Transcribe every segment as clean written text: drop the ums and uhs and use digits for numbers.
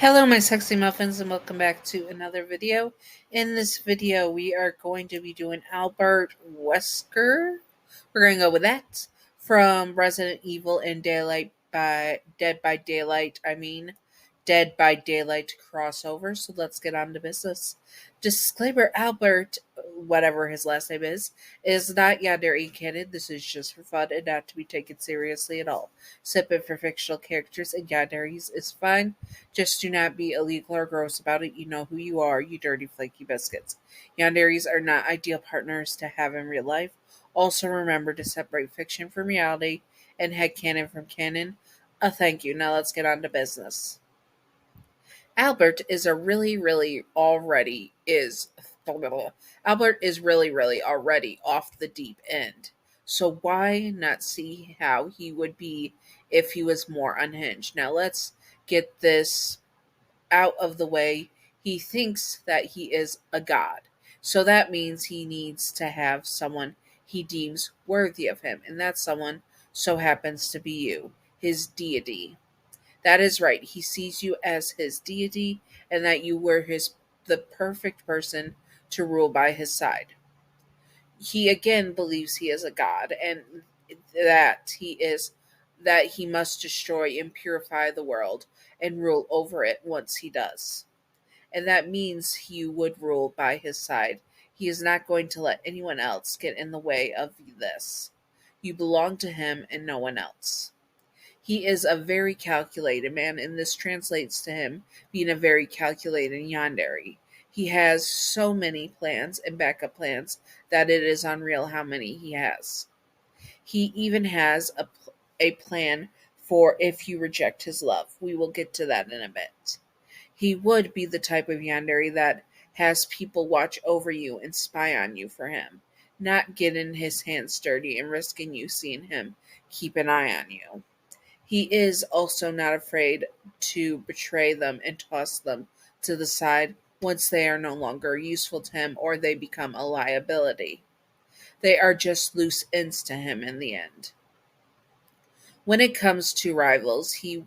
Hello, my sexy muffins, and welcome back to another video. In this video, we are going to be doing Albert Wesker. We're going to go with that from Resident Evil and Dead by Daylight. Dead by Daylight crossover. So let's get on to business. Disclaimer: Albert, whatever his last name is not Yandere canon. This is just for fun and not to be taken seriously at all. Sipping for fictional characters and Yandere's is fine. Just do not be illegal or gross about it. You know who you are, you dirty flaky biscuits. Yanderes are not ideal partners to have in real life. Also remember to separate fiction from reality and headcanon from canon. Thank you. Now let's get on to business. Albert is a really, really already is Albert is really, really already off the deep end. So why not see how he would be if he was more unhinged? Now let's get this out of the way. He thinks that he is a god. So that means he needs to have someone he deems worthy of him, and that someone so happens to be you, his deity. That is right. He sees you as his deity and that you were the perfect person to rule by his side. He again believes he is a god and that he must destroy and purify the world and rule over it once he does. And that means he would rule by his side. He is not going to let anyone else get in the way of this. You belong to him and no one else. He is a very calculated man, and this translates to him being a very calculated yandere. He has so many plans and backup plans that it is unreal how many he has. He even has a plan for if you reject his love. We will get to that in a bit. He would be the type of yandere that has people watch over you and spy on you for him, not getting his hands dirty and risking you seeing him keep an eye on you. He is also not afraid to betray them and toss them to the side once they are no longer useful to him or they become a liability. They are just loose ends to him in the end. When it comes to rivals, he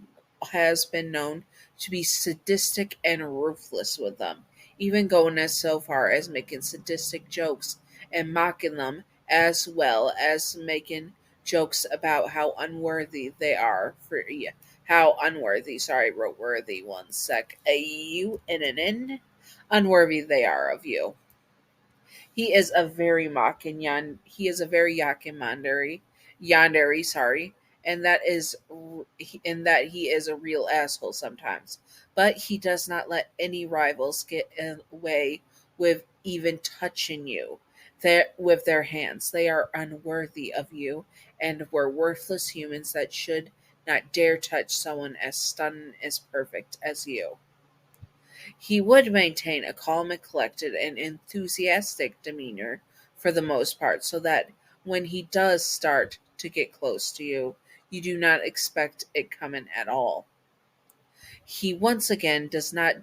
has been known to be sadistic and ruthless with them, even going as so far as making sadistic jokes and mocking them, as well as making jokes about how unworthy they are for how unworthy, sorry, wrote worthy one sec, A-U-N-N-N, unworthy they are of you. He is a very he is a very yandere, sorry, and that is in that he is a real asshole sometimes. But he does not let any rivals get away with even touching you with their hands. They are unworthy of you and were worthless humans that should not dare touch someone as stunning as perfect as you. He would maintain a calm and collected and enthusiastic demeanor for the most part, so that when he does start to get close to you, you do not expect it coming at all. He once again does not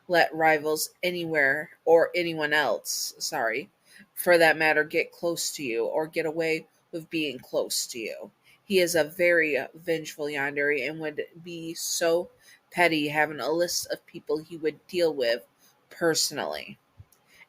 let rivals anywhere or anyone else, sorry, for that matter, get close to you or get away with being close to you. He is a very vengeful yandere and would be so petty having a list of people he would deal with personally.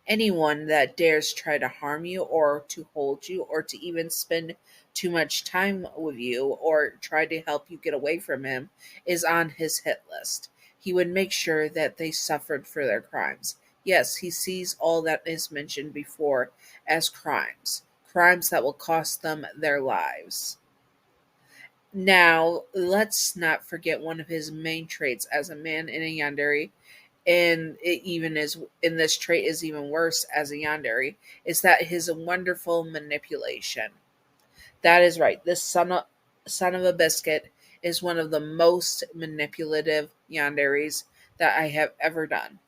Anyone that dares try to harm you or to hold you or to even spend too much time with you or try to help you get away from him is on his hit list. He would make sure that they suffered for their crimes. Yes, he sees all that is mentioned before as crimes that will cost them their lives. Now, let's not forget one of his main traits as a man in a yandere, and it even is in this trait is even worse as a yandere, is that his wonderful manipulation. That is right. This son of a biscuit is one of the most manipulative yanderes that I have ever done.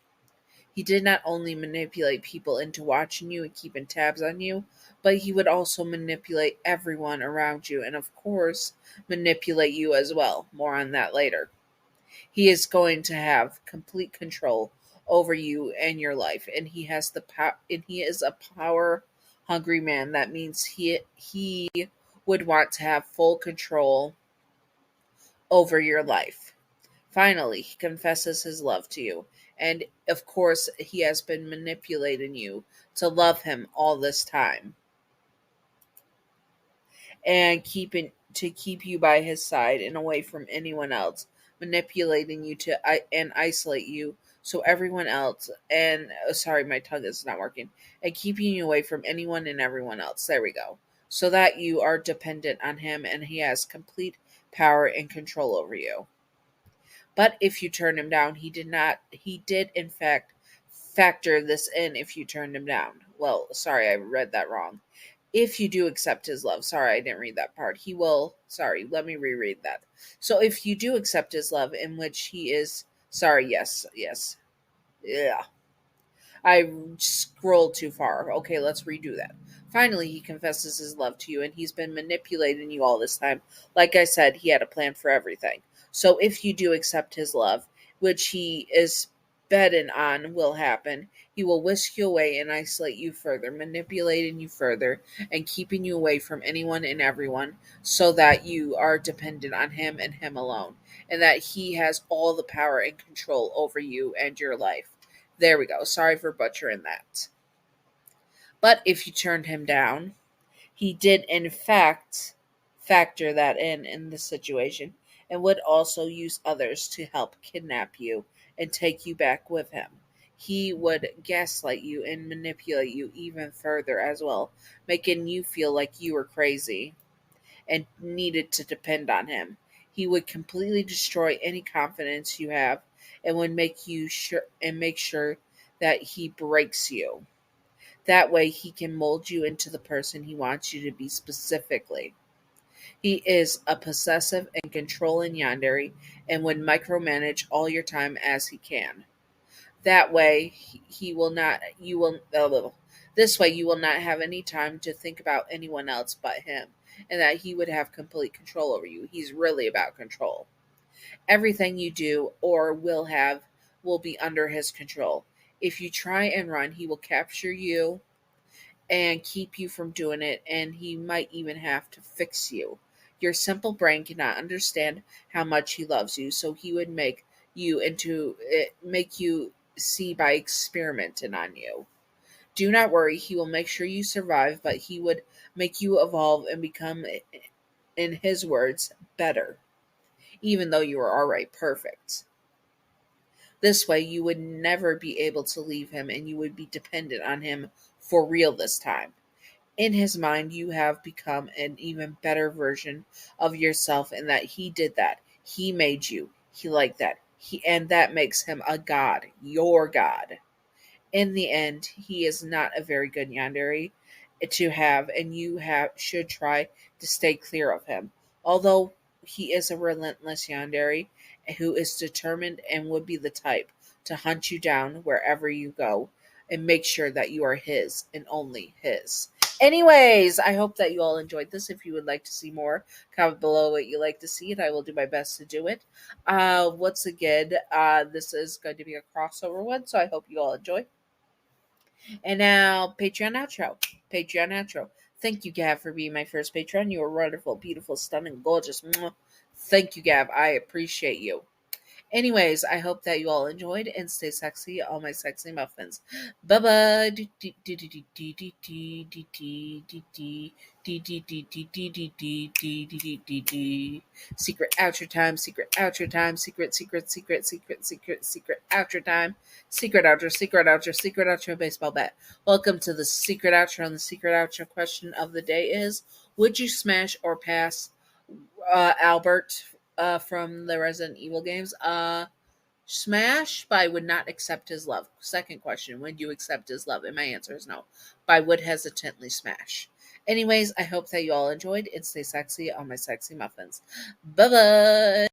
He did not only manipulate people into watching you and keeping tabs on you, but he would also manipulate everyone around you and, of course, manipulate you as well. More on that later. He is going to have complete control over you and your life, and he has the and he is a power hungry man. That means he would want to have full control over your life. Finally, he confesses his love to you. And of course, he has been manipulating you to love him all this time and keep you by his side and away from anyone else, manipulating you and isolate you so everyone else and sorry, my tongue is not working, and keeping you away from anyone and everyone else. There we go. So that you are dependent on him and he has complete power and control over you. But if you turn him down, he did in fact factor this in if you turned him down. Well, sorry, I read that wrong. If you do accept his love, sorry, I didn't read that part. He will, sorry, let me reread that. So if you do accept his love, in which he is, sorry, yes, yeah. I scrolled too far. Okay, let's redo that. Finally, he confesses his love to you, and he's been manipulating you all this time. Like I said, he had a plan for everything. So if you do accept his love, which he is betting on will happen, he will whisk you away and isolate you further, manipulating you further, and keeping you away from anyone and everyone so that you are dependent on him and him alone, and that he has all the power and control over you and your life. There we go. Sorry for butchering that. But if you turned him down, he did in fact factor that in the situation and would also use others to help kidnap you and take you back with him. He would gaslight you and manipulate you even further as well, making you feel like you were crazy and needed to depend on him. He would completely destroy any confidence you have and would make sure that he breaks you. That way he can mold you into the person he wants you to be specifically. He is a possessive and controlling yandere and would micromanage all your time as he can. That way he will not you will this way you will not have any time to think about anyone else but him, and that he would have complete control over you. He's really about control. Everything you do or will be under his control. If you try and run, he will capture you and keep you from doing it, and he might even have to fix you. Your simple brain cannot understand how much he loves you, so he would make you see by experimenting on you. Do not worry, he will make sure you survive, but he would make you evolve and become, in his words, better, even though you are already perfect. This way, you would never be able to leave him and you would be dependent on him for real this time. In his mind, you have become an even better version of yourself, and that he did that. He made you. He liked that. And that makes him a god, your god. In the end, he is not a very good yandere to have, and should try to stay clear of him. Although he is a relentless yandere who is determined and would be the type to hunt you down wherever you go and make sure that you are his and only his. Anyways, I hope that you all enjoyed this. If you would like to see more, comment below what you like to see, and I will do my best to do it. Once again, this is going to be a crossover one, so I hope you all enjoy. And now, Patreon outro. Patreon outro. Thank you, Gav, for being my first patron. You are wonderful, beautiful, stunning, gorgeous. Mwah. Thank you, Gav. I appreciate you. Anyways, I hope that you all enjoyed and stay sexy, all my sexy muffins. Bye bye. Secret outro time, secret outro time, secret outro time. Secret outro baseball bat. Welcome to the secret outro, and the secret outro question of the day is: would you smash or pass Albert from the Resident Evil games? Smash, but I would not accept his love. Second question, would you accept his love? And my answer is no, but I would hesitantly smash. Anyways, I hope that you all enjoyed and stay sexy on my sexy muffins. Bye bye.